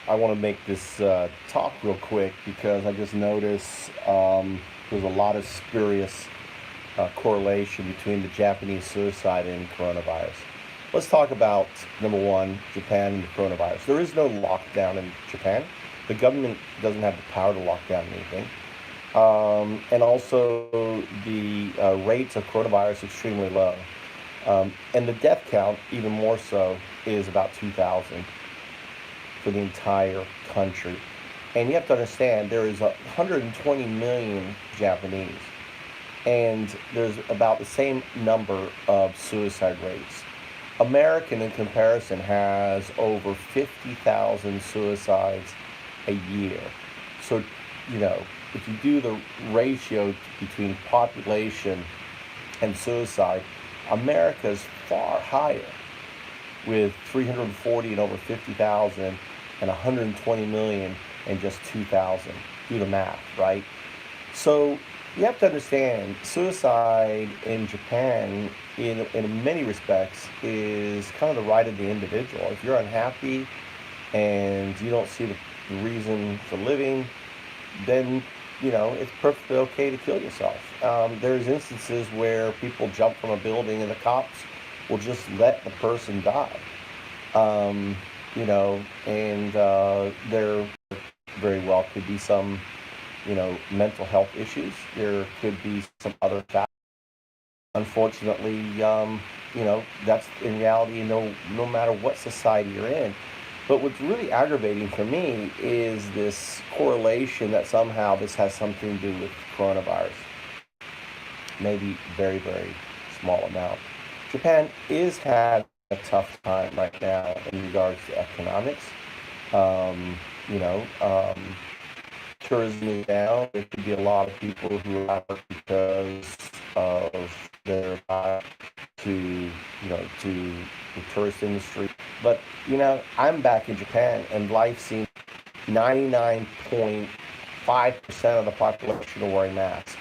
I want to make this talk real quick because I just noticed there's a lot of spurious correlation between the Japanese suicide and coronavirus. Let's talk about number one, Japan and the coronavirus. There is no lockdown in Japan. The government doesn't have the power to lock down anything. And also, the rates of coronavirus extremely low. And the death count, even more so, is about 2,000 for the entire country. And you have to understand there is 120 million Japanese, and there's about the same number of suicide rates. American, in comparison, has over 50,000 suicides a year. So, you know, if you do the ratio between population and suicide, America is far higher with 340 and over 50,000 and 120 million and just 2,000. Do the math, right? So you have to understand suicide in Japan, in many respects, is kind of the right of the individual. If you're unhappy and you don't see the reason for living, then it's perfectly okay to kill yourself. There's instances where people jump from a building and the cops will just let the person die. And there very well could be some, mental health issues. There could be some other factors. Unfortunately, that's in reality, no matter what society you're in. But what's really aggravating for me is this correlation that somehow this has something to do with coronavirus. Maybe very, very small amount. Japan is having a tough time right now in regards to economics. Um, you know, um, Tourism is down. There could be a lot of people who are out because of their to the tourist industry. But I'm back in Japan, and life seems 99.5% of the population are wearing masks.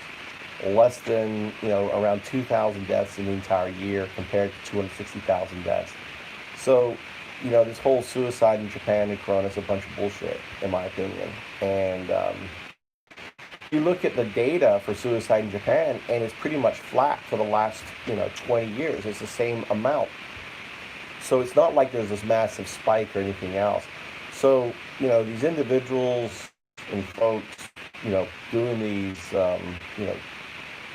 Less than around 2,000 deaths in the entire year compared to 260,000 deaths. So this whole suicide in Japan and Corona is a bunch of bullshit, in my opinion. And you look at the data for suicide in Japan, and it's pretty much flat for the last 20 years. It's the same amount. So it's not like there's this massive spike or anything else. So these individuals and folks, doing these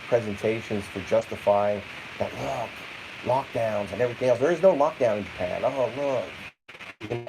presentations for justifying that, look, lockdowns and everything else. There is no lockdown in Japan. Oh, look.